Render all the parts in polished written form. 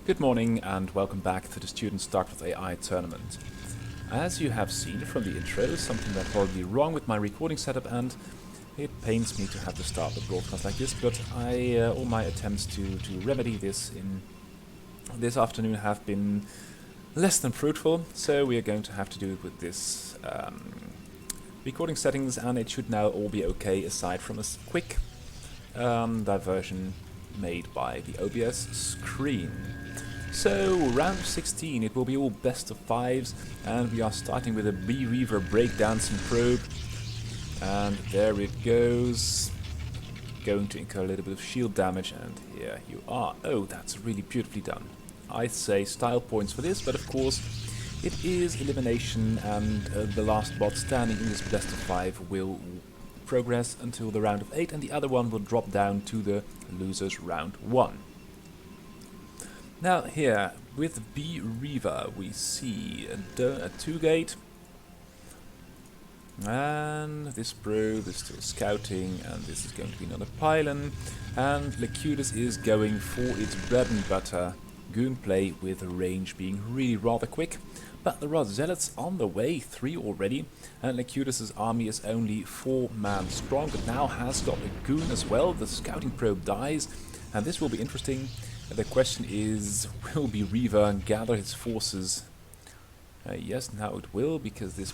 Good morning and welcome back to the Student StarCraft AI tournament. As you have seen from the intro, something went horribly wrong with my recording setup and it pains me to have to start the broadcast like this, but all my attempts to remedy this in this afternoon have been less than fruitful, so we are going to have to do it with this recording settings, and it should now all be okay aside from a quick diversion made by the OBS screen. So, round 16, it will be all best of 5s, and we are starting with a Reaver breakdancing probe. And there it goes. Going to incur a little bit of shield damage, and here you are. Oh, that's really beautifully done. I'd say style points for this, but of course, it is elimination, and the last bot standing in this best of 5 will progress until the round of 8, and the other one will drop down to the losers round 1. Now here, with Reaver, we see a 2-gate, and this probe is still scouting, and this is going to be another pylon, and Acutest is going for its bread and butter goon play, with the range being really rather quick. But there are zealots on the way, 3 already, and Acutest's army is only 4 man strong, but now has got a goon as well. The scouting probe dies, and this will be interesting. The question is, will Reaver gather his forces? Yes, now it will, because this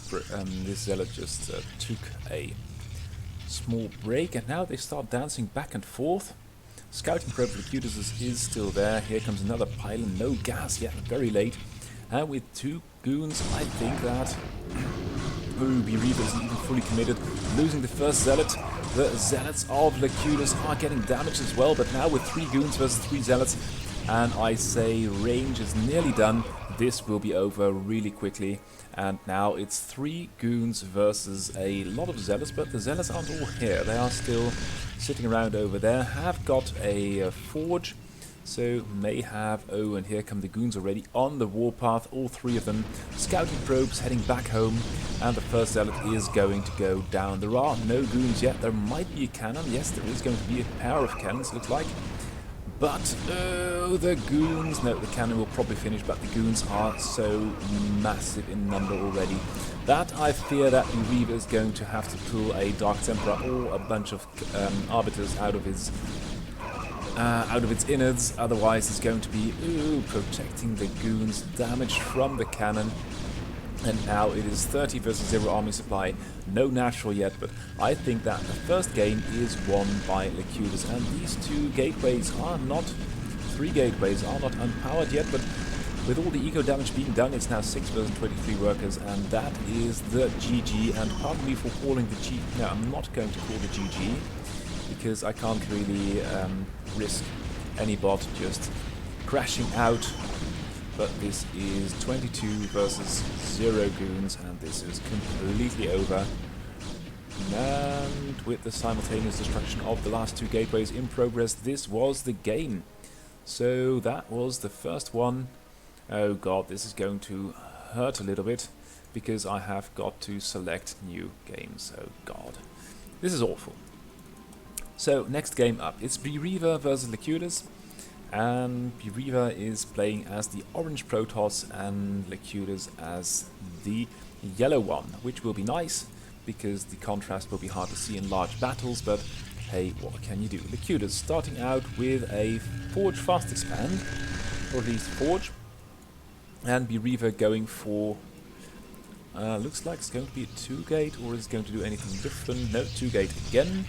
zealot just took a small break, and now they start dancing back and forth. Scouting probe for Acutest is still there. Here comes another pylon, no gas yet, very late. And with 2 goons, I think that Reaver isn't even fully committed, losing the first zealot. The zealots of Acutest are getting damaged as well, but now with 3 goons versus 3 zealots, and I say range is nearly done. This will be over really quickly, and now it's 3 goons versus a lot of zealots, but the zealots aren't all here. They are still sitting around over there, have got a forge, so may have... Oh, and here come the goons already on the warpath, all 3 of them. Scouting probes heading back home, and the first zealot is going to go down. There are no goons yet. There might be a cannon. Yes, there is going to be a pair of cannons, looks like. But, oh, the goons... No, the cannon will probably finish, but the goons are so massive in number already that I fear that the Reaver is going to have to pull a Dark Templar or a bunch of Arbiters out of its innards. Otherwise it's going to be protecting the goons, damage from the cannon. And now it is 30 versus 0 army supply. No natural yet, but I think that the first game is won by Acutest. And these 2 gateways are not... 3 gateways are not unpowered yet, but with all the eco damage being done, it's now 6 versus 23 workers, and that is the GG. And pardon me for calling the G... No, I'm not going to call the GG, because I can't really risk any bot just crashing out. But this is 22 versus 0 goons, and this is completely over. And with the simultaneous destruction of the last 2 gateways in progress, this was the game. So that was the first one. Oh god, this is going to hurt a little bit, because I have got to select new games. Oh god, this is awful. So next game up, it's Reaver versus Acutest. And Reaver is playing as the orange Protoss and Acutest as the yellow one, which will be nice because the contrast will be hard to see in large battles, but hey, what can you do? Acutest starting out with a Forge Fast Expand, or at least Forge, and Reaver going for... looks like it's going to be a 2-gate, or is it going to do anything different? No, 2-gate again.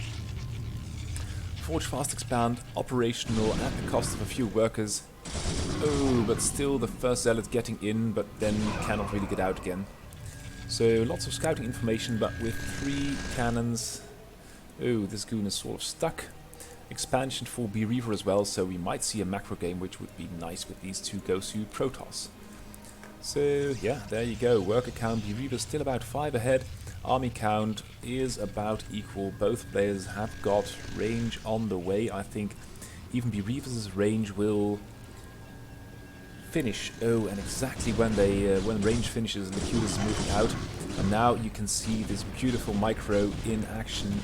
Forge Fast Expand, operational at the cost of a few workers. Oh, but still the first zealot getting in, but then cannot really get out again. So lots of scouting information, but with 3 cannons... Oh, this goon is sort of stuck. Expansion for Reaver as well, so we might see a macro game, which would be nice with these 2 Gosu Protoss. So yeah, there you go. Worker count, Reaver still about 5 ahead. Army count is about equal. Both players have got range on the way. I think even Reaver's range will finish. Oh, and exactly when range finishes, Acutest is moving out. And now you can see this beautiful micro in action.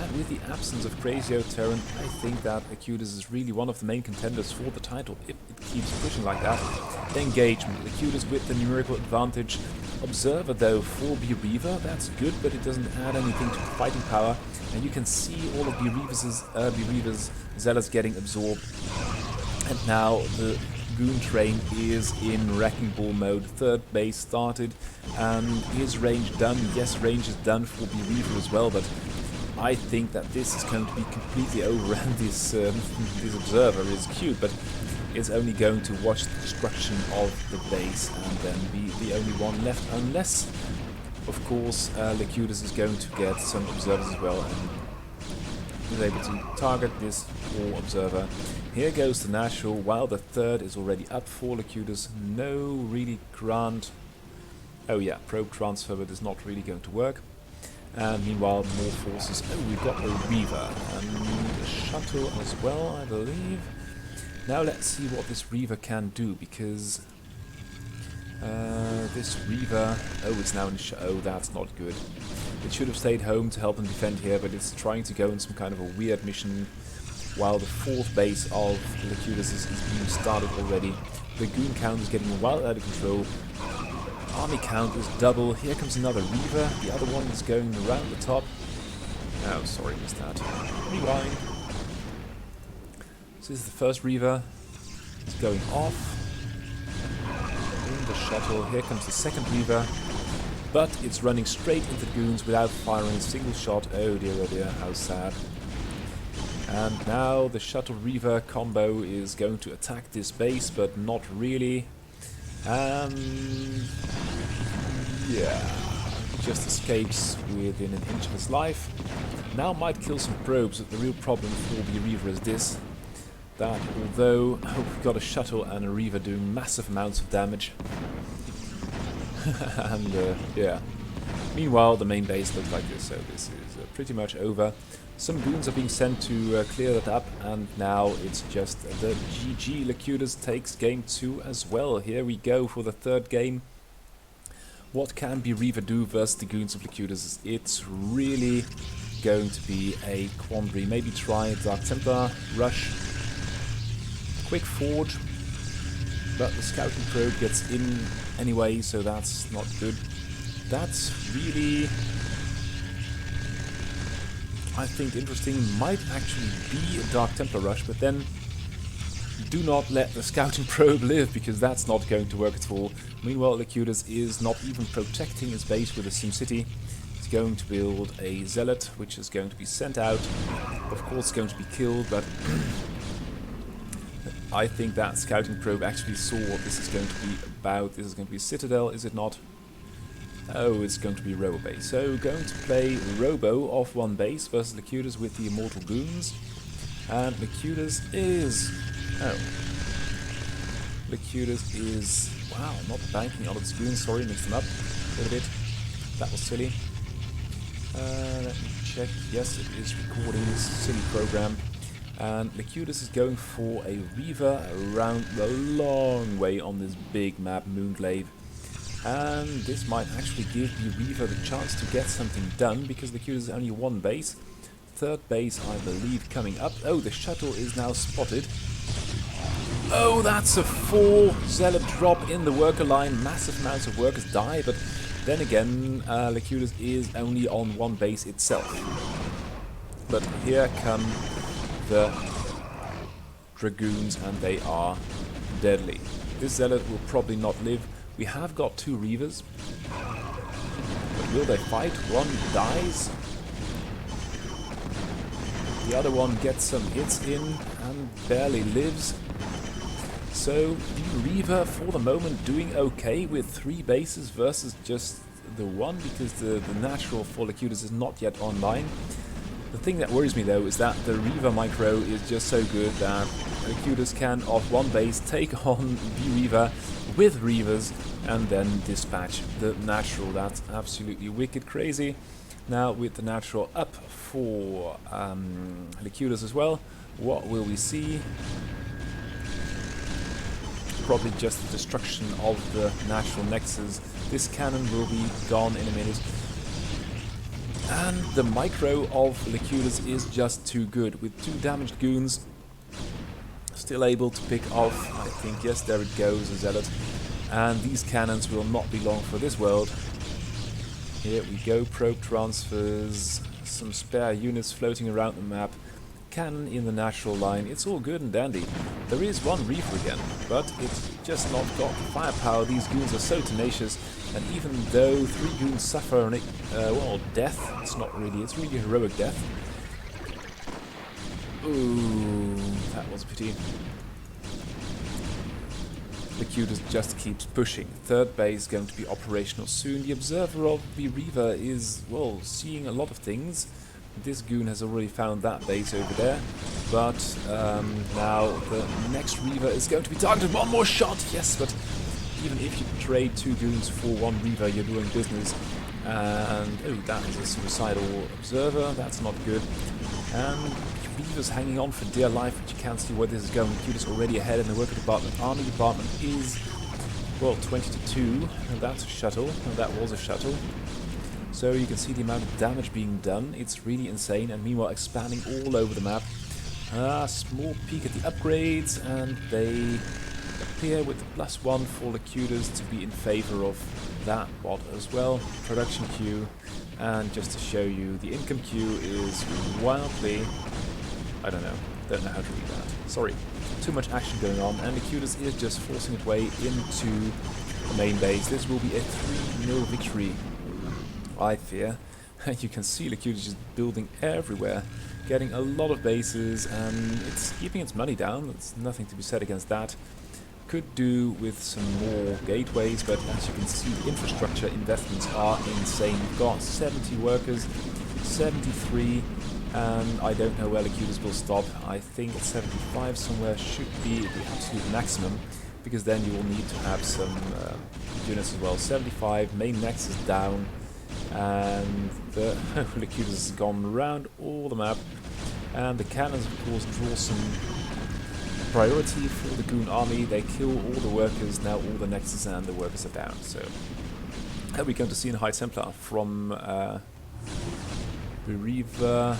And with the absence of Crazy Terran, I think that Acutest is really one of the main contenders for the title if it keeps pushing like that. Engagement, Acutest with the numerical advantage. Observer though for Reaver, that's good, but it doesn't add anything to fighting power. And you can see all of Reaver's zealots getting absorbed. And now the Goon train is in Wrecking Ball mode. Third base started, and is range done? Yes, range is done for Reaver as well, but I think that this is going to be completely over, and this observer is cute, but is only going to watch the destruction of the base and then be the only one left, unless, of course, Acutest is going to get some observers as well and is able to target this poor observer. Here goes the natural, while the third is already up for Acutest. No really grant. Oh yeah, probe transfer, but it's not really going to work. And meanwhile, more forces. Oh, we've got a Reaver and a shuttle as well, I believe. Now let's see what this Reaver can do, because this Reaver... Oh, it's now in oh, that's not good. It should have stayed home to help them defend here, but it's trying to go in some kind of a weird mission, while the fourth base of Acutest is being started already. The Goon count is getting well out of control. Army count is double. Here comes another Reaver. The other one is going around the top. Oh, sorry, missed that. Rewind. This is the first Reaver. It's going off. In the shuttle. Here comes the second Reaver. But it's running straight into the Goons without firing a single shot. Oh dear, how sad. And now the shuttle Reaver combo is going to attack this base, but not really. Yeah, just escapes within an inch of his life. Now might kill some probes, but the real problem for the Reaver is this. That although we've got a shuttle and a Reaver doing massive amounts of damage. And yeah. Meanwhile, the main base looks like this, so this is pretty much over. Some goons are being sent to clear that up, and now it's just the GG. Acutest takes game 2 as well. Here we go for the third game. What can Reaver do versus the goons of Acutest? It's really going to be a quandary. Maybe try Dark Templar, Rush, Quick Forge, but the Scouting Probe gets in anyway, so that's not good. That's really, I think, interesting. Might actually be a Dark Templar Rush, but then do not let the Scouting Probe live, because that's not going to work at all. Meanwhile, Acutest is not even protecting his base with a SimCity. He's going to build a Zealot, which is going to be sent out. Of course, going to be killed, but I think that Scouting Probe actually saw what this is going to be about. This is going to be Citadel, is it not? Oh, it's going to be Robo base. So, going to play Robo off one base versus Acutest with the Immortal Goons. And Acutest is... Oh. Acutest is... Wow, not banking on its goons. Sorry, mixed them up a little bit. That was silly. Let me check. Yes, it is recording this silly program. And Acutest is going for a Reaver around the long way on this big map, Moonglaive. And this might actually give the Reaver the chance to get something done, because Acutest is only one base. Third base, I believe, coming up. Oh, the shuttle is now spotted. Oh, that's a 4 Zealot drop in the worker line. Massive amounts of workers die, but then again, Acutest is only on one base itself. But here come the Dragoons, and they are deadly. This Zealot will probably not live. We have got 2 Reavers. But will they fight? One dies. The other one gets some hits in and barely lives. So the Reaver for the moment doing okay with 3 bases versus just the one, because the natural for Acutest is not yet online. The thing that worries me though is that the Reaver micro is just so good that Acutest can off one base take on the Reaver with Reavers and then dispatch the natural. That's absolutely wicked crazy. Now with the natural up for Acutest as well, what will we see? Probably just the destruction of the natural nexus. This cannon will be gone in a minute. And the micro of Acutest is just too good. With 2 damaged goons, still able to pick off, I think, yes, there it goes, a Zealot. And these cannons will not be long for this world. Here we go, probe transfers, some spare units floating around the map. Cannon in the natural line, it's all good and dandy. There is one Reaver again, but it's just not got the firepower. These goons are so tenacious, and even though 3 goons suffer well, death, it's really heroic death. Ooh, that was a pity. Acutest just keeps pushing. 3rd base going to be operational soon. The observer of the Reaver is, well, seeing a lot of things. This goon has already found that base over there, but now the next Reaver is going to be targeted. 1 more shot, yes, but even if you trade 2 goons for 1 Reaver, you're doing business. And, oh, that is a suicidal observer, that's not good. And Reaver's hanging on for dear life, but you can't see where this is going. Acutest already ahead in the worker department. Army department is, well, 20-2, and that's a shuttle, and that was a shuttle. So you can see the amount of damage being done. It's really insane, and meanwhile expanding all over the map. Small peek at the upgrades, and they appear with the +1 for Acutest to be in favor of that bot as well. Production queue, and just to show you, the income queue is wildly... I don't know how to read that. Sorry. Too much action going on, and Acutest is just forcing its way into the main base. This will be a 3-0 victory, I fear. You can see Acutest just building everywhere, getting a lot of bases, and it's keeping its money down. There's nothing to be said against that. Could do with some more gateways, but as you can see, the infrastructure investments are insane. We've got 70 workers, 73, and I don't know where Acutest will stop. I think 75 somewhere should be the absolute maximum, because then you will need to have some units as well. 75, main next is down, and the Acutest has gone around all the map, and the cannons of course draw some priority for the Goon army. They kill all the workers, now all the nexus and the workers are down. So we're going to see a High Templar from the Reaver,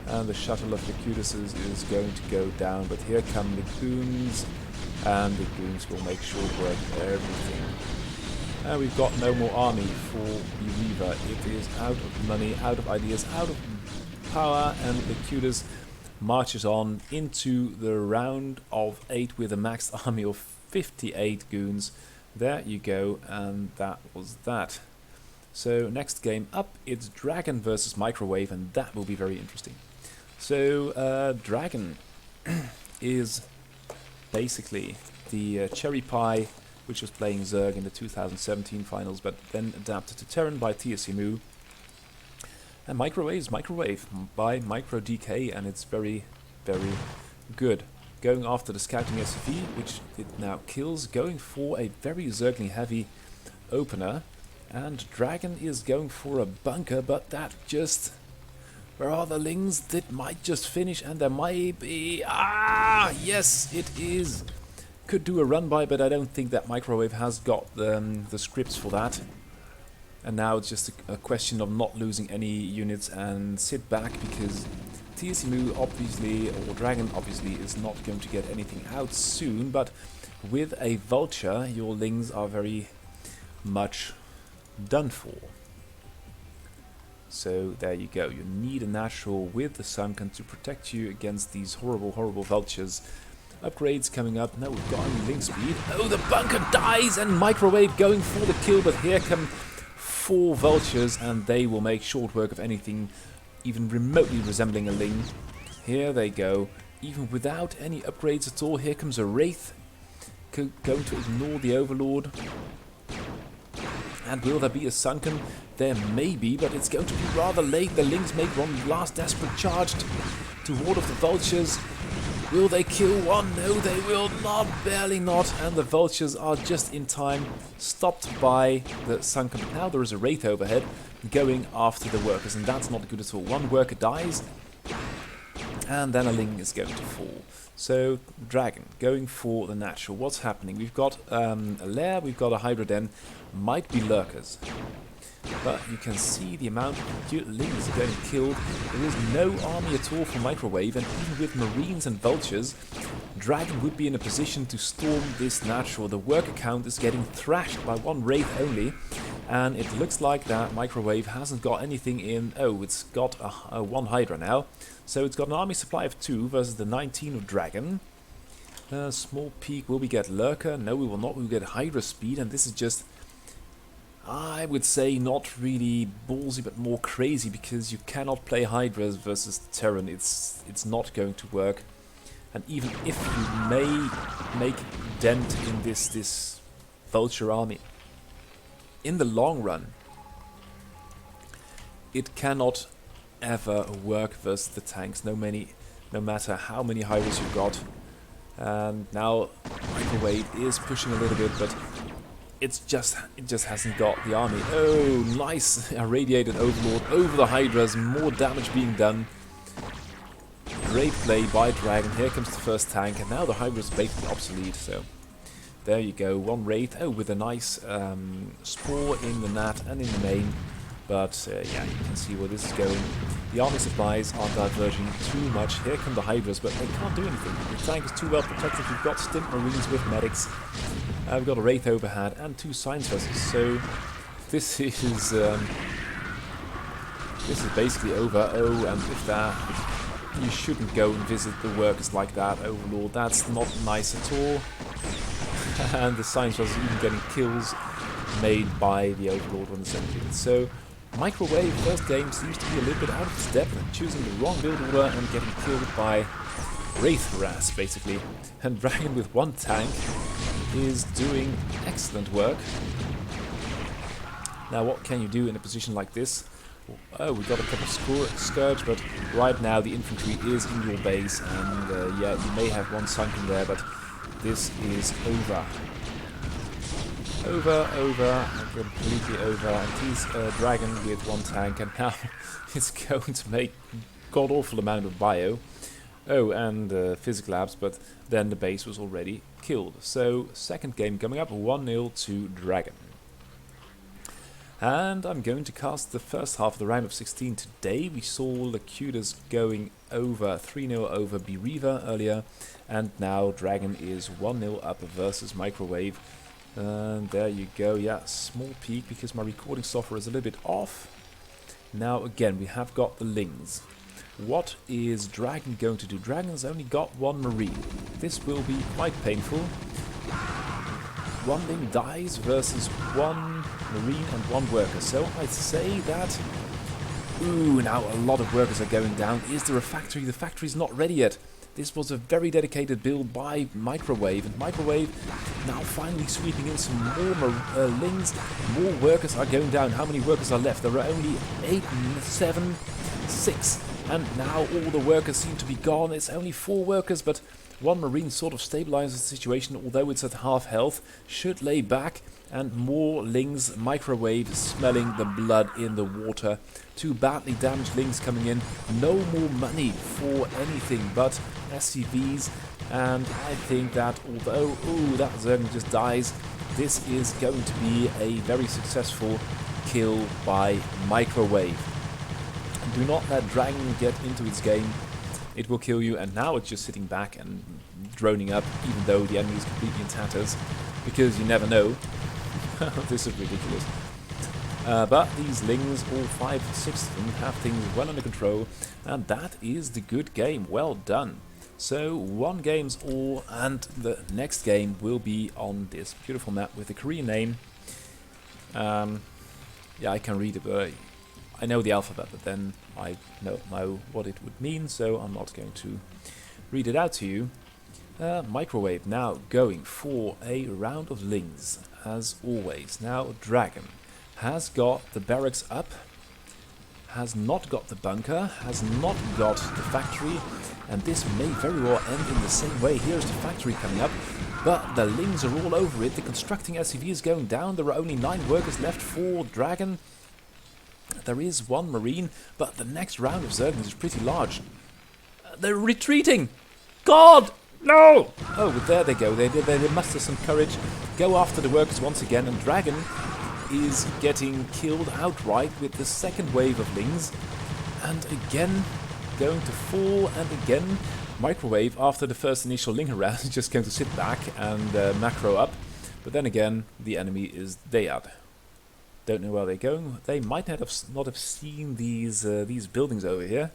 and the shuttle of Acutest is going to go down, but here come the Goons, and the Goons will make short work of everything. We've got no more army for the Reaver. It is out of money, out of ideas, out of power, and Acutest marches on into the round of 8 with a maxed army of 58 Goons. There you go, and that was that. So next game up, it's Dragon versus Microwave, and that will be very interesting. So Dragon is basically the cherry pie which was playing Zerg in the 2017 finals, but then adapted to Terran by TSMU. And Microwave is Microwave by MicroDK, and it's very, very good. Going after the scouting SCV, which it now kills, going for a very Zergling heavy opener. And Dragon is going for a bunker, but that just... Where are the Lings? That might just finish, and there might be... Ah! Yes, it is! Could do a run by, but I don't think that Microwave has got the scripts for that. And now it's just a question of not losing any units and sit back, because TSMU obviously, or Dragon obviously, is not going to get anything out soon, but with a Vulture, your Lings are very much done for. So there you go, you need a natural with the Sunken to protect you against these horrible, horrible Vultures. Upgrades coming up. Now we've got only Link speed. Oh, the bunker dies, and Microwave going for the kill, but here come 4 Vultures, and they will make short work of anything even remotely resembling a Ling. Here they go, even without any upgrades at all. Here comes a Wraith, going to ignore the Overlord. And will there be a Sunken? There may be, but it's going to be rather late. The Lings make one last desperate charge to ward off the Vultures. Will they kill one? No, they will not, barely not. And the Vultures are just in time, stopped by the Sunken. Now there is a Wraith overhead going after the workers, and that's not good at all. One worker dies, and then a Ling is going to fall. So, Dragon, going for the natural. What's happening? We've got a lair, we've got a Hydra Den, might be lurkers. But you can see the amount of Lings getting killed. There is no army at all for Microwave, and even with Marines and Vultures, Dragon would be in a position to storm this natural. The worker count is getting thrashed by one Wraith only, and it looks like that Microwave hasn't got anything in. Oh, it's got a 1 Hydra now. So it's got an army supply of 2 versus the 19 of Dragon. Small peak, will we get Lurker? No, we will not. We will get Hydra speed, and this is just, I would say, not really ballsy, but more crazy, because you cannot play Hydras versus Terran. It's not going to work. And even if you may make a dent in this Vulture army, in the long run, it cannot ever work versus the tanks, no matter how many Hydras you've got. And now Microwave is pushing a little bit, but it just hasn't got the army. Oh, nice irradiated Overlord over the Hydras, more damage being done. Great play by Dragon. Here comes the first tank, and now the Hydra is basically obsolete. So there you go, 1 Wraith. Oh, with a nice Spore in the Nat and in the main. But yeah, you can see where this is going. The army supplies are diverging too much. Here come the Hydras, but they can't do anything. The tank is too well protected. We've got Stint Marines with Medics. We've got a Wraith overhead and 2 Science Vessels. So this is basically over. Oh, and with that, you shouldn't go and visit the workers like that, Overlord. That's not nice at all. And the Science Vessels even getting kills made by the Overlord on the 17th. So Microwave first game seems to be a little bit out of its depth and choosing the wrong build order and getting killed by Wraith harass basically. And Dragon with 1 tank is doing excellent work. Now what can you do in a position like this? Oh, we got a couple of Scourge, but right now the infantry is in your base, and yeah, you may have 1 sunken there, but this is over. Over, completely over, and he's Dragon with 1 tank, and now it's going to make god-awful amount of bio. Oh, and physical labs, but then the base was already killed. So, second game coming up, 1-0 to Dragon. And I'm going to cast the first half of the round of 16 today. We saw Acutest going over 3-0 over Reaver earlier, and now Dragon is 1-0 up versus Microwave. And there you go, yeah, small peak because my recording software is a little bit off. Now again, we have got the Lings. What is Dragon going to do? Dragon's only got 1 Marine. This will be quite painful. 1 Ling dies versus 1 Marine and 1 worker. So I say that... Ooh, now a lot of workers are going down. Is there a factory? The factory's not ready yet. This was a very dedicated build by Microwave, and Microwave now finally sweeping in some more Lings. More workers are going down. How many workers are left? There are only 8, 7, 6, and now all the workers seem to be gone. It's only 4 workers, but 1 Marine sort of stabilizes the situation, although it's at half health. Should lay back, and more Lings. Microwave smelling the blood in the water. 2 badly damaged Lings coming in. No more money for anything but SCVs, and I think that although, ooh, that Zerg just dies, this is going to be a very successful kill by Microwave. Do not let Dragon get into its game. It will kill you, and now it's just sitting back and droning up, even though the enemy is completely in tatters, because you never know. This is ridiculous. But these Lings, all 5, 6 of them, have things well under control, and that is the good game. Well done. So 1 game's all, and the next game will be on this beautiful map with the Korean name. Yeah, I can read it, but I know the alphabet, but then I don't know what it would mean, so I'm not going to read it out to you. Microwave now going for a round of Lings, as always. Now Dragon has got the barracks up, has not got the bunker, has not got the factory, and this may very well end in the same way. Here's the factory coming up, but the Lings are all over it. The constructing SCV is going down. There are only 9 workers left for Dragon. There is 1 Marine, but the next round of Zerglings is pretty large. They're retreating! God! No! Oh, but there they go. They muster some courage, go after the workers once again, and Dragon is getting killed outright with the second wave of Lings. And again, going to fall, and again, Microwave, after the first initial Ling harass, is just going to sit back and macro up. But then again, the enemy is dead. Don't know where they're going. They might not have seen these buildings over here,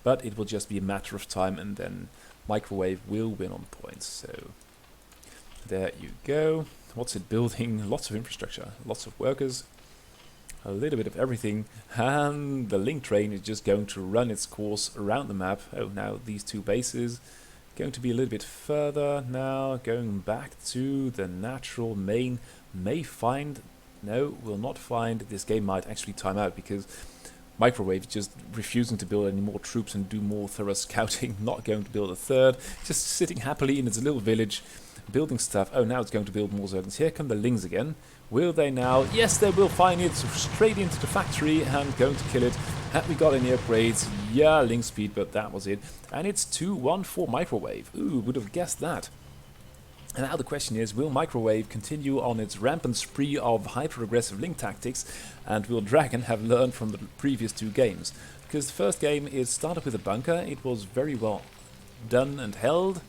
but it will just be a matter of time, and then Microwave will win on points. So there you go. What's it building? Lots of infrastructure, lots of workers, a little bit of everything, and the Link train is just going to run its course around the map. Oh, now these two bases going to be a little bit further now, going back to the natural main. May find, no, will not find. This game might actually time out because Microwave just refusing to build any more troops and do more thorough scouting, not going to build a third, just sitting happily in its little village, building stuff. Oh, now it's going to build more zones. Here come the Lings again. Will they now? Yes, they will find it straight into the factory and going to kill it. Have we got any upgrades? Yeah, Ling speed, but that was it. And it's 2-1 for Microwave. Ooh, would have guessed that. And now the question is, will Microwave continue on its rampant spree of hyper-aggressive Link tactics, and will Dragon have learned from the previous two games? Because the first game is started with a bunker, it was very well done and held,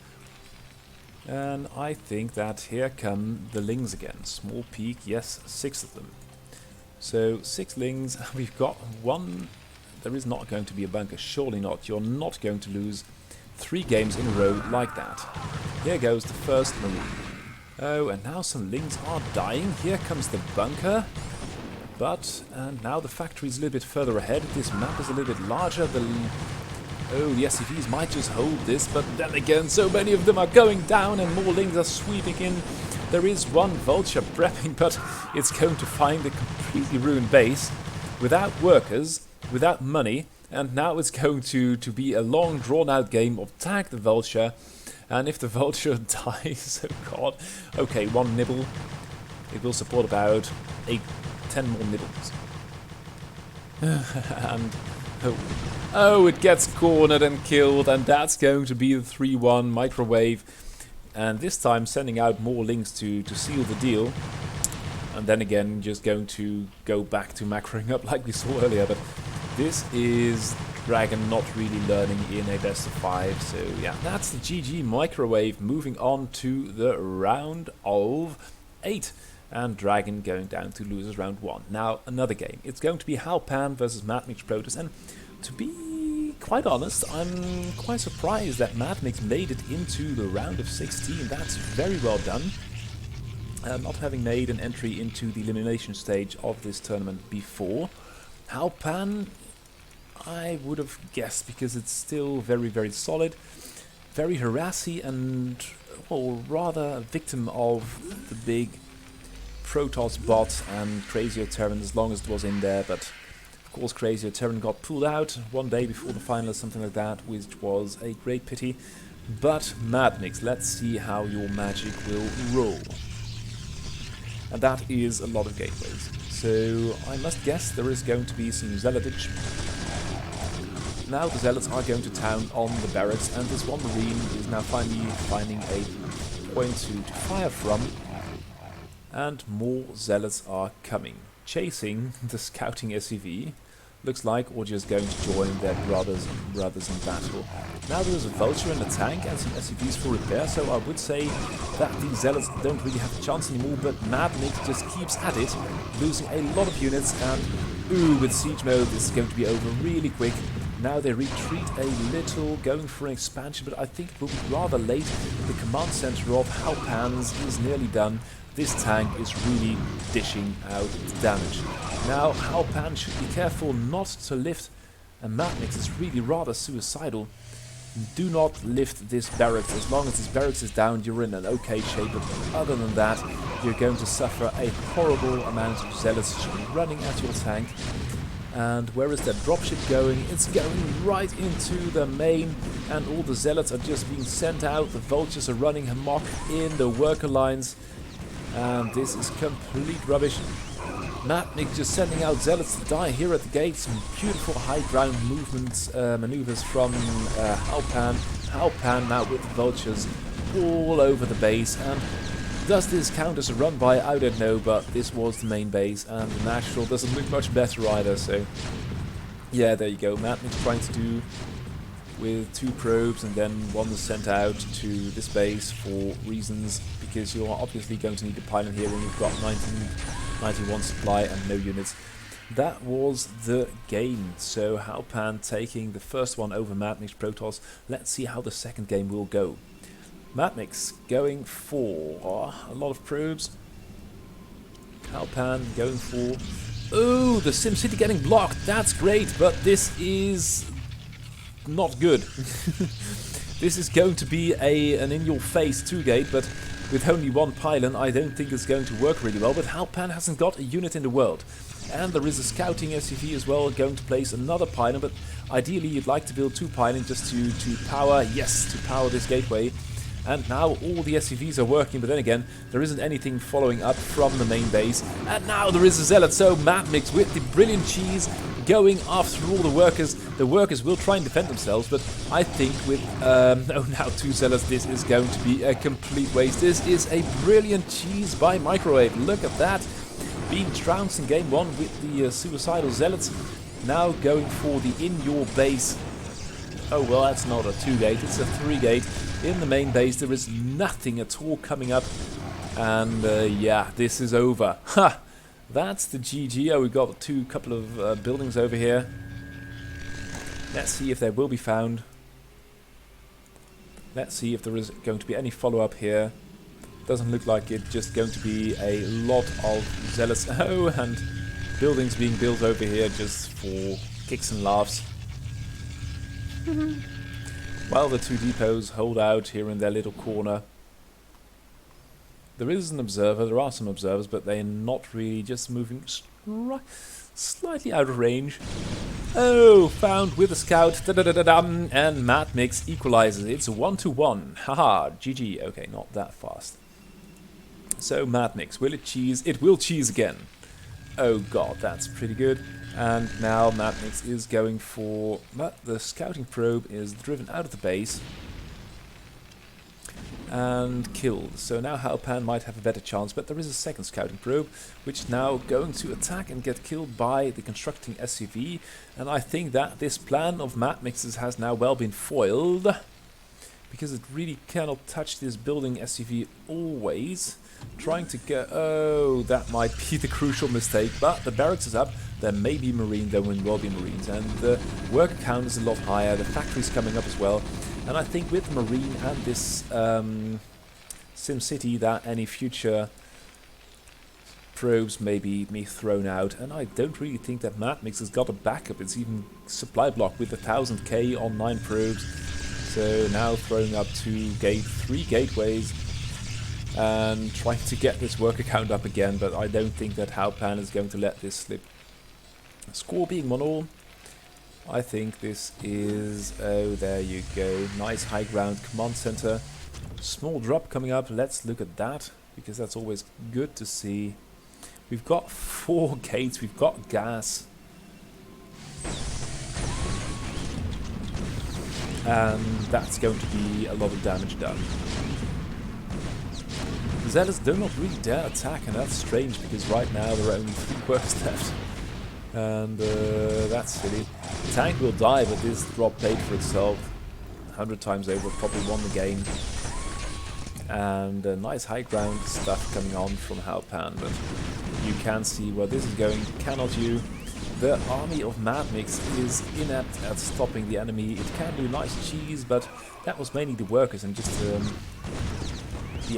and I think that here come the Lings again. Small peak, yes, 6 of them. So 6 Lings, we've got one. There is not going to be a bunker, surely not. You're not going to lose 3 games in a row like that. Here goes the first Marine. Oh, and now some Lings are dying. Here comes the bunker. And now the factory is a little bit further ahead. This map is a little bit larger. Oh, the SCVs might just hold this, but then again, so many of them are going down and more Lings are sweeping in. There is one Vulture prepping, but it's going to find a completely ruined base without workers, without money. And now it's going to be a long, drawn-out game of tag the Vulture. And if the Vulture dies, oh god. Okay, 1 nibble. It will support about 10 more nibbles. And oh, it gets cornered and killed. And that's going to be the 3-1 Microwave. And this time sending out more Lings to seal the deal. And then again, just going to go back to macroing up like we saw earlier. But this is Dragon not really learning in a best of 5, so yeah, that's the GG Microwave moving on to the round of 8. And Dragon going down to losers round 1. Now, another game. It's going to be Halpan versus Madniks Protoss, and to be quite honest, I'm quite surprised that Madniks made it into the round of 16. That's very well done. Not having made an entry into the elimination stage of this tournament before. Halpan, I would have guessed, because it's still very, very solid, very harassy, and, well, rather a victim of the big Protoss bot and Crazier Terran as long as it was in there. But of course Crazier Terran got pulled out one day before the final or something like that, which was a great pity. But Madniks, let's see how your magic will roll. And that is a lot of gateways. So I must guess there is going to be some zealotage. Now the zealots are going to town on the barracks, and this one Marine is now finally finding a point to fire from. And more zealots are coming, chasing the scouting SCV. Looks like, or just going to join their brothers in battle. Now there is a Vulture in the tank and some SCVs for repair, so I would say that the zealots don't really have a chance anymore, but Madniks just keeps at it, losing a lot of units, and ooh, with siege mode this is going to be over really quick. Now they retreat a little, going for an expansion, but I think it will be rather late. The command center of Halpans is nearly done. This tank is really dishing out damage. Now Halpan should be careful not to lift, and Madniks is really rather suicidal. Do not lift this barracks. As long as this barracks is down, you're in an okay shape, but other than that, you're going to suffer a horrible amount of zealots running at your tank. And where is that dropship going? It's going right into the main, and all the zealots are just being sent out. The vultures are running amok in the worker lines, and this is complete rubbish. Madniks just sending out zealots to die here at the gate. Some beautiful high ground movements, maneuvers from Halpan. Halpan now with the vultures all over the base, and Does this count as a run by? I don't know, but this was the main base, and the natural doesn't look much better either, so yeah, there you go. Madniks trying to do with 2 probes, and then one is sent out to this base for reasons, because you're obviously going to need a pylon here when you've got 91 supply and no units. That was the game. So Halpan taking the first one over Madniks Protoss. Let's see how the second game will go. Madniks going for a lot of probes. Halpan going for... Oh, the SimCity getting blocked. That's great, but this is not good. This is going to be an in-your-face 2-gate, but with only 1 pylon, I don't think it's going to work really well. But Halpan hasn't got a unit in the world. And there is a scouting SCV as well, going to place another pylon, but ideally you'd like to build 2 pylons just to power, yes, to power this gateway. And now all the SCVs are working, but then again, there isn't anything following up from the main base. And now there is a Zealot, so Madniks with the brilliant cheese going after all the workers. The workers will try and defend themselves, but I think with now 2 Zealots, this is going to be a complete waste. This is a brilliant cheese by Microwave. Look at that. Being trounced in game 1 with the suicidal Zealots. Now going for the in-your-base. Oh, well, that's not a 2-gate, it's a 3-gate. In the main base, there is nothing at all coming up. And yeah, this is over. Ha! That's the GG. Oh, we've got couple of buildings over here. Let's see if they will be found. Let's see if there is going to be any follow-up here. Doesn't look like it. Just going to be a lot of Zealots. Oh, and buildings being built over here just for kicks and laughs. While the 2 depots hold out here in their little corner. There is an observer, there are some observers, but they're not really, just moving slightly out of range. Oh, found with a scout, and Madniks equalizes. It's 1-1. Haha, GG. Okay, not that fast. So Madniks, will it cheese? It will cheese again. Oh god, that's pretty good. And now Madniks is going for... But the scouting probe is driven out of the base and killed. So now Halpan might have a better chance, but there is a second scouting probe, which is now going to attack and get killed by the constructing SCV. And I think that this plan of Madniks has now well been foiled, because it really cannot touch this building SCV always. Trying to go... Oh, that might be the crucial mistake, but the barracks is up. There may be Marine, there will be Marines, and the worker count is a lot higher. The factory's coming up as well. And I think with Marine and this SimCity, that any future probes may be thrown out. And I don't really think that Madniks has got a backup. It's even supply block with 1000k on 9 probes. So now throwing up 3 gateways and trying to get this worker count up again. But I don't think that Halpan is going to let this slip. Score being 1-1. I think this is... Oh, there you go. Nice high ground command center. Small drop coming up. Let's look at that, because that's always good to see. We've got 4 gates. We've got gas. And that's going to be a lot of damage done. The Zealots do not really dare attack, and that's strange, because right now there are only 3 workers left. And that's silly. The tank will die, but this drop paid for itself 100 times over, probably won the game. And nice high ground stuff coming on from Halpan, but you can see where this is going, cannot you? The army of Madniks is inept at stopping the enemy. It can do nice cheese, but that was mainly the workers and just the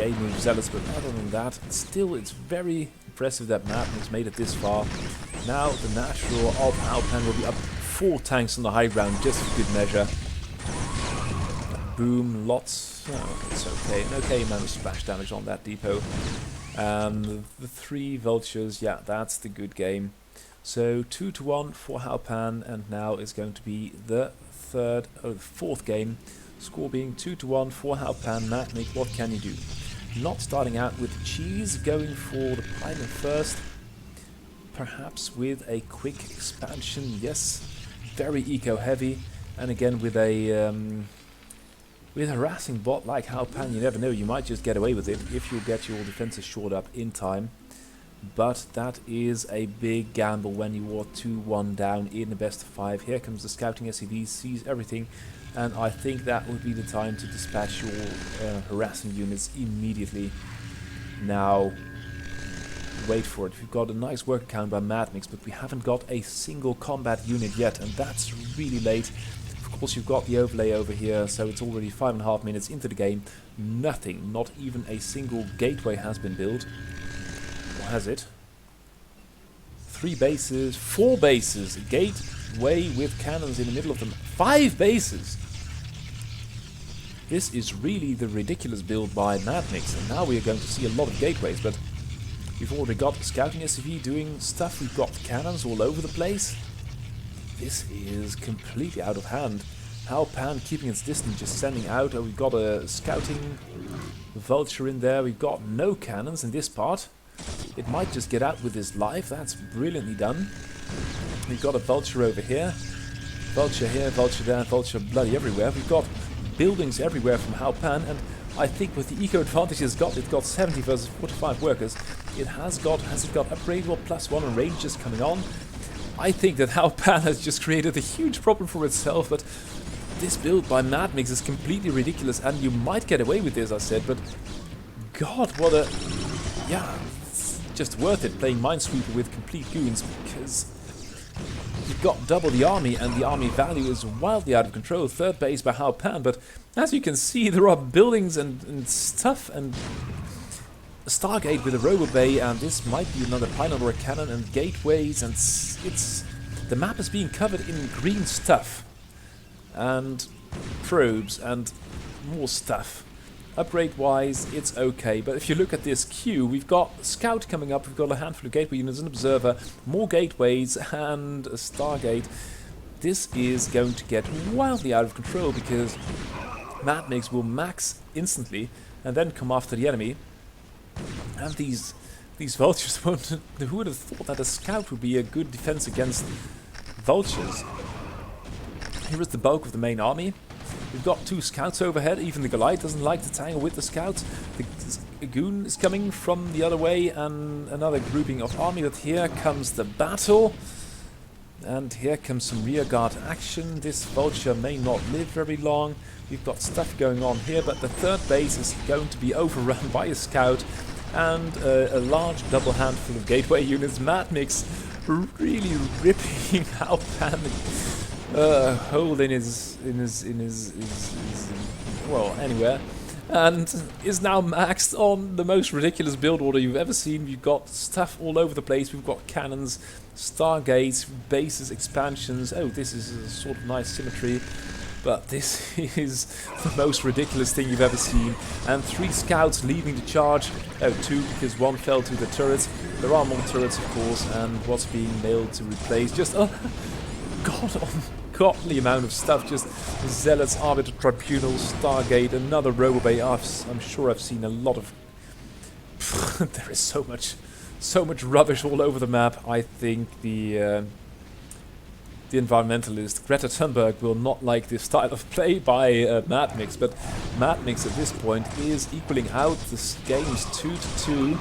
A-move Zealots. But other than that, still it's very impressive that Madniks made it this far. Now the natural of Halpan will be up 4 tanks on the high ground, just for good measure. Boom, lots. Oh, it's okay. An okay amount of splash damage on that depot. And the 3 vultures, yeah, that's the good game. So 2-1 for Halpan, and now is going to be the 4th game. Score being 2-1 for Halpan. Madnik, what can you do? Not starting out with cheese, going for the pylon first. Perhaps with a quick expansion, yes. Very eco-heavy, and again with a With a harassing bot like Halpan, you never know, you might just get away with it if you get your defenses shored up in time. But that is a big gamble when you are 2-1 down in the best of 5. Here comes the scouting SCV, sees everything, and I think that would be the time to dispatch your harassing units immediately. Now, wait for it. We've got a nice work count by Madniks, but we haven't got a single combat unit yet, and that's really late. Of course, you've got the overlay over here, so it's already 5.5 minutes into the game. Nothing, not even a single gateway has been built. Or has it? 3 bases, 4 bases, a gateway with cannons in the middle of them. 5 bases! This is really the ridiculous build by Madniks, and now we are going to see a lot of gateways, but we've already got the scouting SCV doing stuff, we've got cannons all over the place. This is completely out of hand. Halpan keeping its distance, just sending out. Oh, we've got a scouting vulture in there. We've got no cannons in this part. It might just get out with his life. That's brilliantly done. We've got a vulture over here. Vulture here, vulture there, vulture bloody everywhere. We've got buildings everywhere from Halpan, and I think with the eco advantage it's got 70 versus 45 workers. Has it got upgradable +1 and ranges coming on? I think that Halpan has just created a huge problem for itself, but this build by Madniks is completely ridiculous, and you might get away with this, I said, but God, what a... Yeah, it's just worth it playing Minesweeper with complete goons, because you've got double the army, and the army value is wildly out of control. 3rd base by Halpan, but as you can see, there are buildings and stuff, and a Stargate with a Robo Bay, and this might be another pylon or a cannon, and gateways, and the map is being covered in green stuff, and probes, and more stuff. Upgrade-wise, it's okay, but if you look at this queue, we've got Scout coming up, we've got a handful of gateway units, an Observer, more gateways, and a Stargate. This is going to get wildly out of control, because Madniks will max instantly, and then come after the enemy. And these vultures, who would have thought that a scout would be a good defense against vultures? Here is the bulk of the main army. We've got 2 scouts overhead. Even the Goliath doesn't like to tangle with the scouts. The goon is coming from the other way, and another grouping of army. But here comes the battle. And here comes some rearguard action. This vulture may not live very long. We've got stuff going on here, but the 3rd base is going to be overrun by a scout and a large double handful of gateway units. Madniks really ripping Halpan hole in his well, anywhere, and is now maxed on the most ridiculous build order you've ever seen. We've got stuff all over the place. We've got cannons, stargates, bases, expansions. Oh, this is a sort of nice symmetry, but this is the most ridiculous thing you've ever seen. And 3 scouts leading the charge. Oh, 2, because 1 fell to the turrets. There are more turrets, of course, and what's being mailed to replace. Just godly amount of stuff. Just Zealots, Arbiter, Tribunal, Stargate, another Robobay. I'm sure I've seen a lot of... there is so much rubbish all over the map. I think the environmentalist Greta Thunberg will not like this style of play by Madniks, but Madniks at this point is equaling out this game's 2-2,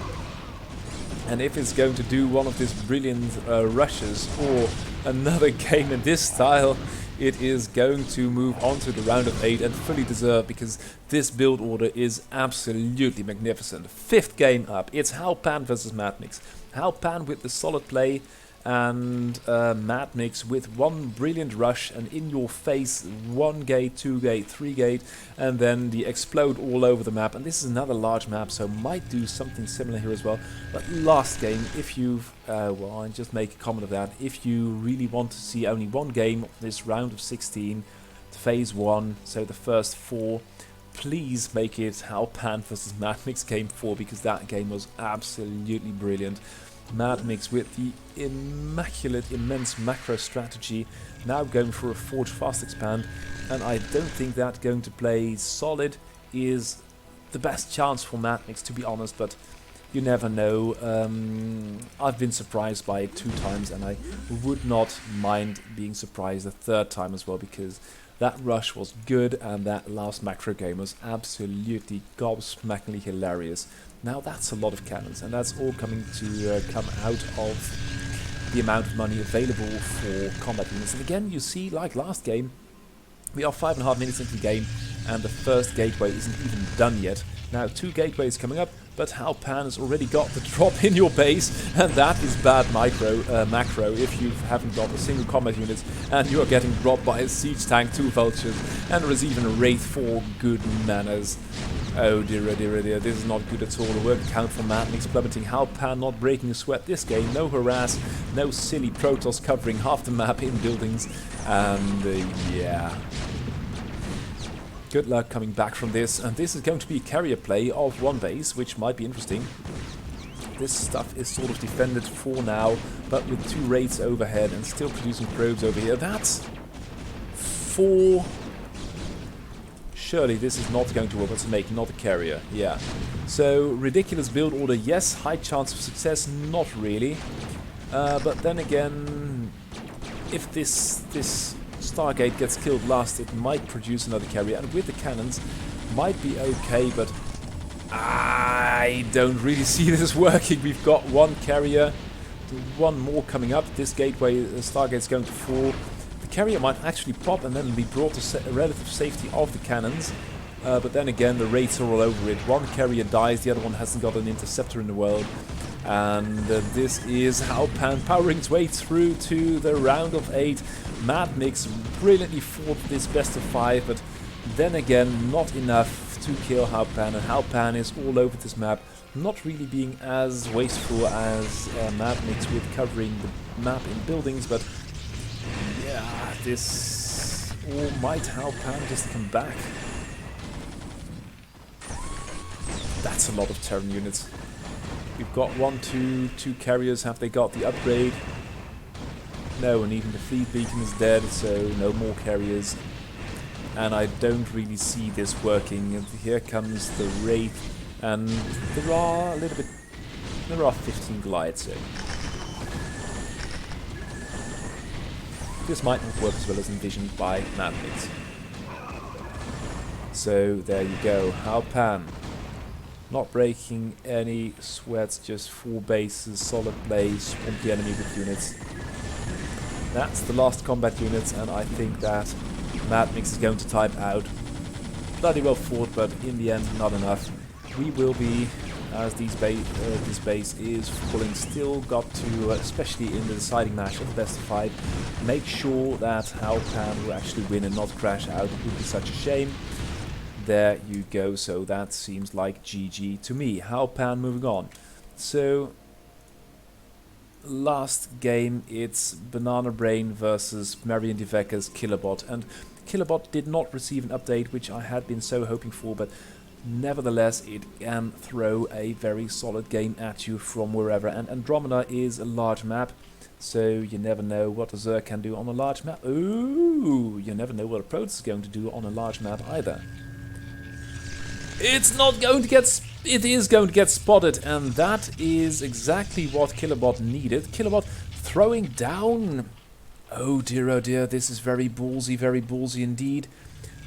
and if it's going to do one of these brilliant rushes or another game in this style, it is going to move on to the round of 8, and fully deserved, because this build order is absolutely magnificent. 5th game up, it's Halpan versus Madniks. Halpan with the solid play, and Madniks with 1 brilliant rush, and in your face 1 gate, 2 gate, 3 gate, and then the explode all over the map. And this is another large map, so might do something similar here as well. But last game, if you've well, I'll just make a comment of that, if you really want to see only 1 game of this round of 16, phase 1, so the first 4, please make it Halpan versus Madniks game 4, because that game was absolutely brilliant. Madniks with the immaculate, immense macro strategy, now going for a Forge Fast Expand, and I don't think that going to play solid is the best chance for Madniks, to be honest, but you never know. I've been surprised by it 2 times, and I would not mind being surprised a 3rd time as well, because That rush was good, and that last macro game was absolutely gobsmackingly hilarious. Now that's a lot of cannons, and that's all coming to come out of the amount of money available for combat units. And again, you see, like last game, we are 5.5 minutes into the game, and the first gateway isn't even done yet. Now 2 gateways coming up, but Halpan has already got the drop in your base, and that is bad macro if you haven't got a single combat unit and you are getting dropped by a siege tank, 2 vultures, and there is even a wraith for good manners. Oh dear, oh dear, oh dear, this is not good at all. The work count for Madniks plummeting. Halpan not breaking a sweat this game. No harass, no silly Protoss covering half the map in buildings, and yeah. Good luck coming back from this, and this is going to be a carrier play of 1 base, which might be interesting. This stuff is sort of defended for now, but with 2 raids overhead and still producing probes over here. That's 4. Surely this is not going to work. What's to make? Not a carrier. Yeah. So ridiculous build order. Yes. High chance of success. Not really. But then again, if this StarGate gets killed last, it might produce another carrier, and with the cannons might be okay, but I don't really see this working. We've got 1 carrier, 1 more coming up. This gateway, the StarGate's going to fall. The carrier might actually pop and then be brought to relative safety of the cannons, but then again the raids are all over it. 1 carrier dies, the other one hasn't got an interceptor in the world. And this is Halpan powering its way through to the round of 8. Madniks brilliantly fought this best of 5, but then again not enough to kill Halpan, and Halpan is all over this map, not really being as wasteful as Madniks with covering the map in buildings, but yeah, this all might Halpan just come back. That's a lot of Terran units. We've got 1, 2 carriers. Have they got the upgrade? No, and even the fleet beacon is dead, so no more carriers. And I don't really see this working. And here comes the Wraith, and there are 15 glides. So this might not work as well as envisioned by Madniks. So there you go, Halpan. Not breaking any sweats, just 4 bases, solid plays, swamp the enemy with units. That's the last combat units, and I think that Madniks is going to type out. Bloody well fought, but in the end not enough. We will be, as this base is falling, still got to, especially in the deciding match of the best of 5, make sure that Halpan will actually win and not crash out. It would be such a shame. There you go, so that seems like GG to me. Halpan moving on. So, last game, it's Banana Brain versus Marion Devecker's Killabot. And Killabot did not receive an update, which I had been so hoping for, but nevertheless, it can throw a very solid game at you from wherever. And Andromeda is a large map, so you never know what a Zerg can do on a large map. Ooh, you never know what a Protoss is going to do on a large map either. It's not going to get... It is going to get spotted, and that is exactly what Killabot needed. Killabot throwing down... Oh dear, this is very ballsy indeed.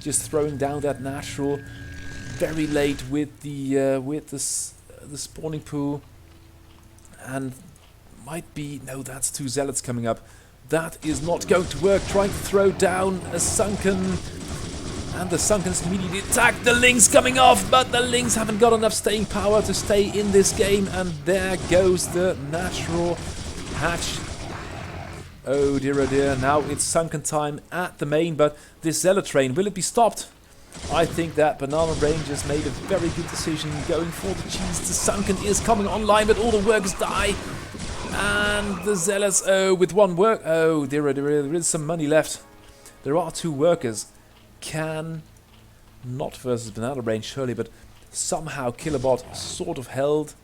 Just throwing down that natural very late with the spawning pool. And might be... No, that's 2 zealots coming up. That is not going to work. Trying to throw down a sunken... And the Sunkens immediately attack. The Lings coming off, but the Lings haven't got enough staying power to stay in this game. And there goes the natural hatch. Oh dear, now it's Sunken time at the main, but this Zealot train, will it be stopped? I think that Banana Rangers made a very good decision going for the cheese. The Sunken is coming online, but all the workers die. And the Zealots, oh, with 1 work. Oh dear, there is some money left. There are 2 workers. Can, not versus Banana Brain surely, but somehow Killabot sort of held.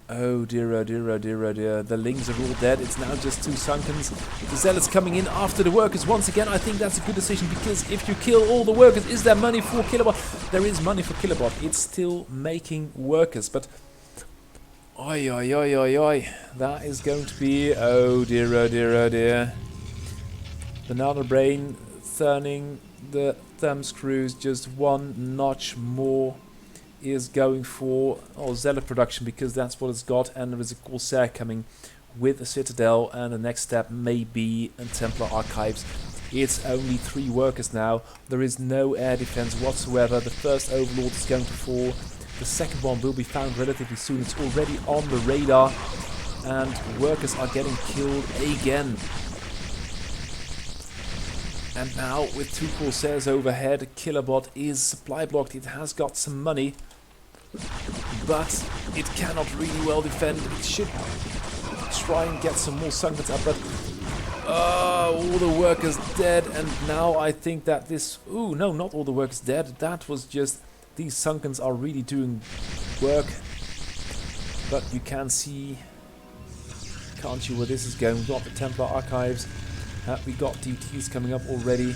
Oh dear, the Lings are all dead. It's now just 2 Sunkens. The Zealots coming in after the workers once again. I think that's a good decision, because if you kill all the workers, is there money for Killabot? There is money for Killabot. It's still making workers, but oi, that is going to be, oh dear. Banana Brain turning the thumb screws just one notch more. Is going for Zealot production because that's what it's got, and there is a Corsair coming with a Citadel, and the next step may be a Templar Archives. It's only 3 workers now. There is no air defense whatsoever. The first Overlord is going to fall. The second one will be found relatively soon. It's already on the radar, and workers are getting killed again. And now with 2 Corsairs overhead, Killabot is supply blocked. It has got some money, but it cannot really well defend. It should try and get some more Sunkens up, but all the workers dead. And now I think that this... Ooh, no, not all the workers dead. That was just... These Sunkens are really doing work. But you can see, can't you, where this is going. We've got the Templar Archives. We got DTs coming up already.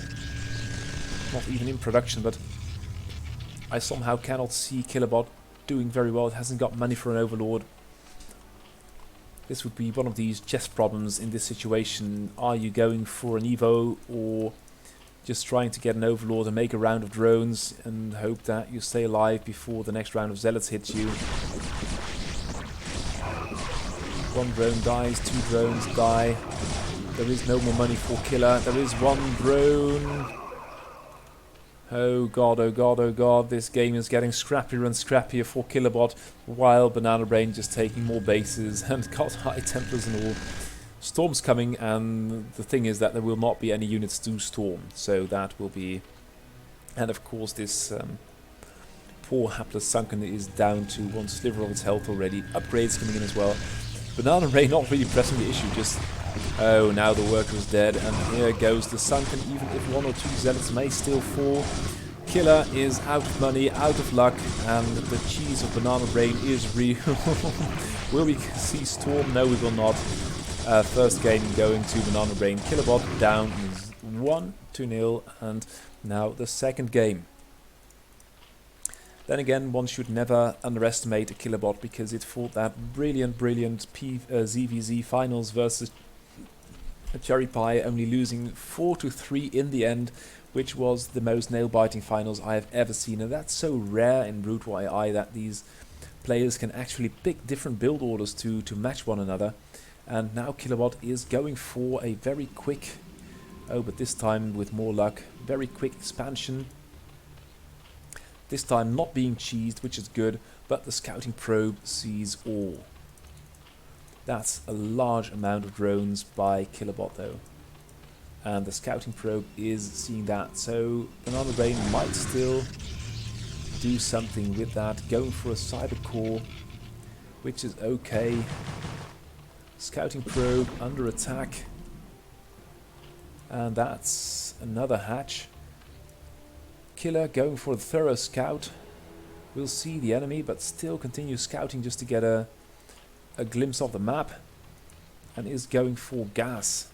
Not even in production, but I somehow cannot see Killabot doing very well. It hasn't got money for an Overlord. This would be one of these chess problems in this situation. Are you going for an Evo, or just trying to get an Overlord and make a round of drones and hope that you stay alive before the next round of Zealots hits you? 1 drone dies, 2 drones die. There is no more money for Killer. There is 1 drone. Oh god, oh god, oh god. This game is getting scrappier and scrappier for Killabot, while Banana Brain just taking more bases and got high Templars and all. Storm's coming, and the thing is that there will not be any units to storm. So that will be... And of course this poor hapless Sunken is down to 1 sliver of its health already. Upgrades coming in as well. Banana Brain not really pressing the issue, just... Oh, now the worker is dead, and here goes the Sunken, even if 1 or 2 Zealots may still fall. Killer is out of money, out of luck, and the cheese of Banana Brain is real. Will we see Storm? No, we will not. First game going to Banana Brain. Killabot down 1-0, and now the second game. Then again, one should never underestimate a Killabot, because it fought that brilliant ZVZ finals versus a Cherry Pie, only losing 4-3 in the end, which was the most nail-biting finals I have ever seen. And that's so rare in Brood War AI that these players can actually pick different build orders to match one another. And now Killabot is going for a very quick, but this time with more luck, very quick expansion. This time not being cheesed, which is good, but the scouting probe sees all. That's a large amount of drones by Killabot though. And the scouting probe is seeing that, so Banana Brain might still do something with that, going for a cyber core, which is okay. Scouting probe under attack, and that's another hatch. Killer going for a thorough scout. We'll see the enemy, but still continue scouting just to get a glimpse of the map, and is going for gas.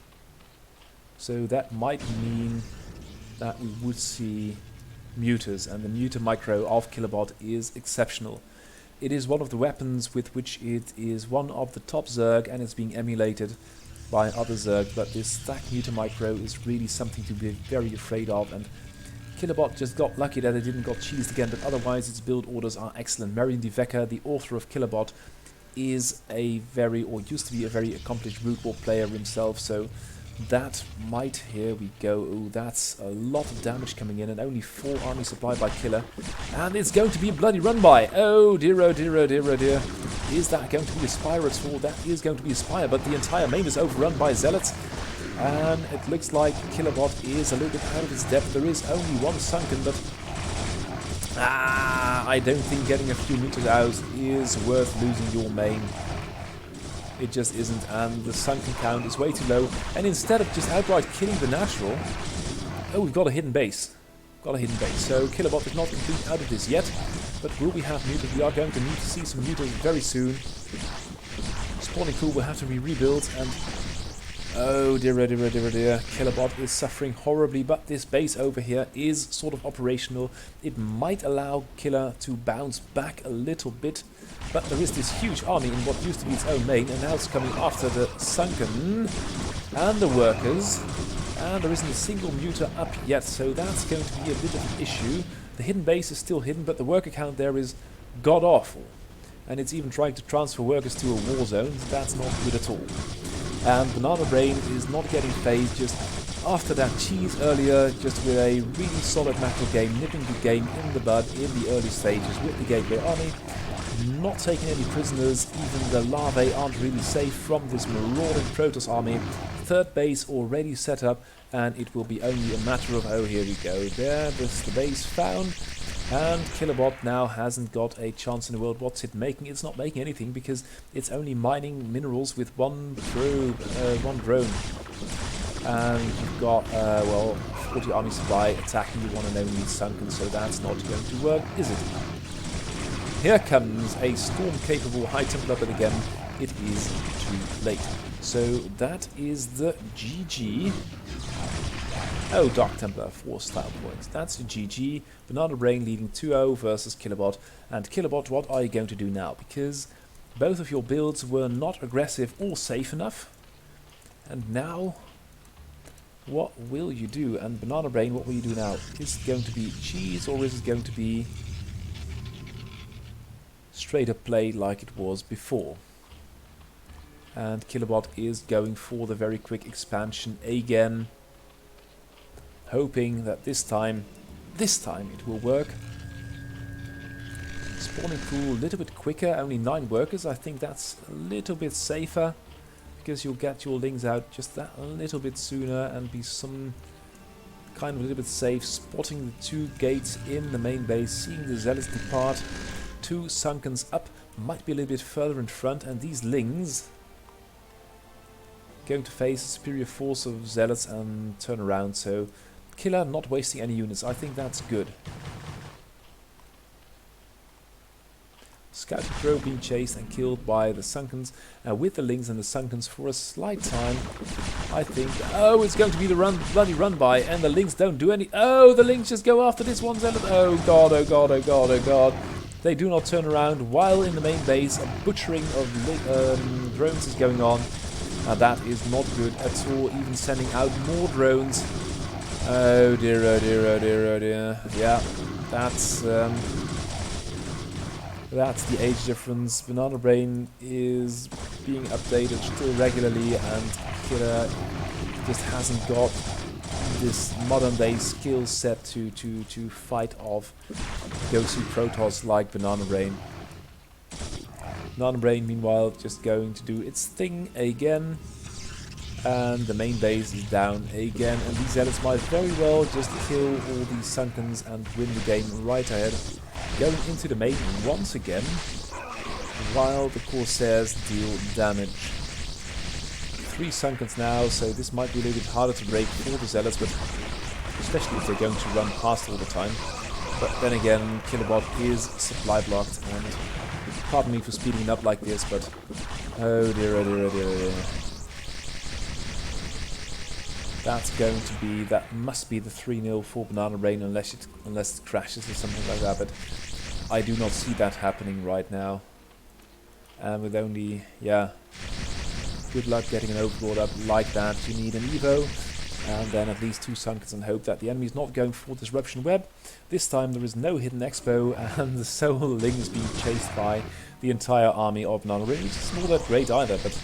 So that might mean that we would see muters, and the muter micro of Killabot is exceptional. It is one of the weapons with which it is one of the top Zerg, and it's being emulated by other Zerg, but this stack muter micro is really something to be very afraid of, and Killabot just got lucky that it didn't got cheesed again, but otherwise its build orders are excellent. Marion Deveka, the author of Killabot, is a very, or used to be a very accomplished Brood War player himself, so that might, here we go, oh, that's a lot of damage coming in, and only 4 army supply by Killer, and it's going to be a bloody run by. Oh dear, oh dear, oh dear, oh dear. Is that going to be a Spire at all? That is going to be a Spire, but the entire main is overrun by Zealots, and it looks like Killabot is a little bit out of its depth. There is only 1 Sunken, but I don't think getting a few meters out is worth losing your main. It just isn't, and the Sunken count is way too low. And instead of just outright killing the natural, oh, we've got a hidden base. Got a hidden base. So Killabot is not completely out of this yet, but will we have muters? We are going to need to see some muters very soon. Spawning pool will have to be rebuilt, and oh dear, oh dear, oh dear, oh dear. Killabot is suffering horribly, but this base over here is sort of operational. It might allow Killer to bounce back a little bit, but there is this huge army in what used to be its own main, and now it's coming after the Sunken and the workers. And there isn't a single muter up yet, so that's going to be a bit of an issue. The hidden base is still hidden, but the worker count there is god-awful. And it's even trying to transfer workers to a war zone. That's not good at all. And Banana Brain is not getting phased just after that cheese earlier, just with a really solid macro game, nipping the game in the bud in the early stages with the Gateway Army. Not taking any prisoners, even the larvae aren't really safe from this marauding Protoss army. Third base already set up, and it will be only a matter of, oh, here we go, there's the base found. And Killabot now hasn't got a chance in the world. What's it making? It's not making anything because it's only mining minerals with one drone. And you've got, well, 40 army supply attacking the one and only Sunken, so that's not going to work, is it? Here comes a storm-capable High Templar, but again, it is too late. So that is the GG. Oh, Dark Templar, 4 style points. That's the GG. Banana Brain leading 2-0 versus Killabot. And Killabot, what are you going to do now? Because both of your builds were not aggressive or safe enough. And now, what will you do? And Banana Brain, what will you do now? Is it going to be cheese, or is it going to be straight up play like it was before? And Killabot is going for the very quick expansion again, hoping that this time it will work. Spawning pool a little bit quicker, only 9 workers. I think that's a little bit safer, because you'll get your lings out just that a little bit sooner and be some kind of a little bit safe. Spotting the 2 gates in the main base, seeing the Zealots depart. 2 Sunkens up, might be a little bit further in front, and these lings going to face a superior force of Zealots and turn around. So Killer not wasting any units, I think that's good. Scout Crow being chased and killed by the Sunkens, with the Lings and the Sunkens for a slight time. I think, oh, it's going to be the bloody run by, and the Lings don't do any. Oh, the Lings just go after this one Zealot. Oh god, oh god, oh god, oh god. They do not turn around while in the main base a butchering of drones is going on. That is not good at all, even sending out more drones. Oh dear, oh dear, oh dear, oh dear. Yeah, that's the age difference. Banana Brain is being updated still regularly, and Killer just hasn't got this modern day skill set to fight off go-to Protoss like Banana Brain. Banana Brain meanwhile just going to do its thing again, and the main base is down again, and these Zealots might very well just kill all these Sunkens and win the game right ahead. Going into the main once again, while the Corsairs deal damage. 3 Sunkens now, so this might be a little bit harder to break for the Zealots, but especially if they're going to run past all the time. But then again, Killabot is supply blocked, and pardon me for speeding it up like this, but oh dear, oh dear, oh dear, oh dear. That's going to be, that must be the 3-0 for Banana Brain, unless it crashes or something like that, but I do not see that happening right now. And with only, yeah, good luck getting an Overlord up like that. You need an Evo, and then at least 2 Sunkens, and hope that the enemy is not going for Disruption Web. This time there is no hidden Expo, and the Soul Ling is being chased by the entire army of Banana Brain, which is not that great either, but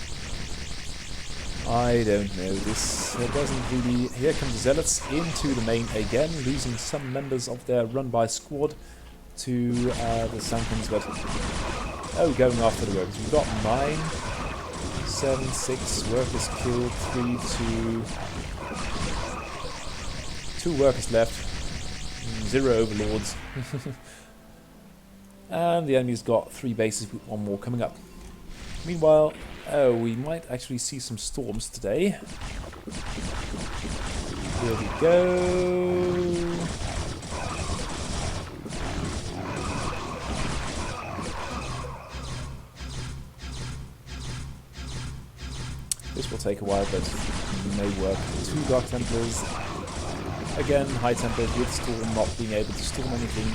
I don't know. This doesn't really... Here come the Zealots into the main again, losing some members of their run-by squad to the Sunkens, but oh, going after the workers. We've got 9, 7, 6 workers killed, 3, 2 workers left, 0 overlords. And the enemy's got 3 bases with 1 more coming up. Meanwhile, oh, we might actually see some storms today. Here we go. This will take a while, but it may work. 2 Dark Templars. Again, High Templars with Storm not being able to storm anything.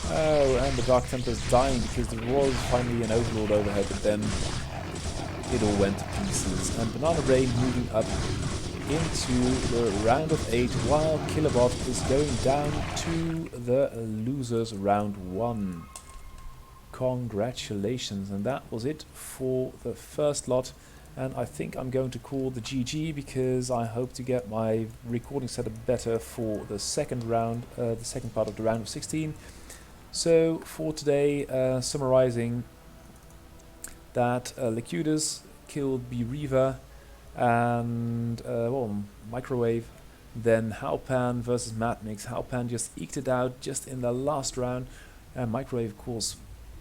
Oh, and the Dark Templars dying because there was finally an Overlord overhead, but then it all went to pieces. And Banana Brain moving up into the round of 8 while Killabot is going down to the losers round 1. Congratulations, and that was it for the first lot, and I think I'm going to call the GG because I hope to get my recording setup better for the second round, the second part of the round of 16. So for today, summarizing that Acutest killed Reaver and well, Microwave. Then Halpan versus Madniks. Halpan just eked it out just in the last round, and Microwave of course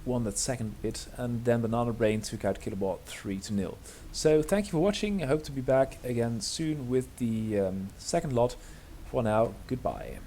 won that second bit, and then Banana Brain took out Killabot 3-0. So thank you for watching. I hope to be back again soon with the second lot. For now, goodbye.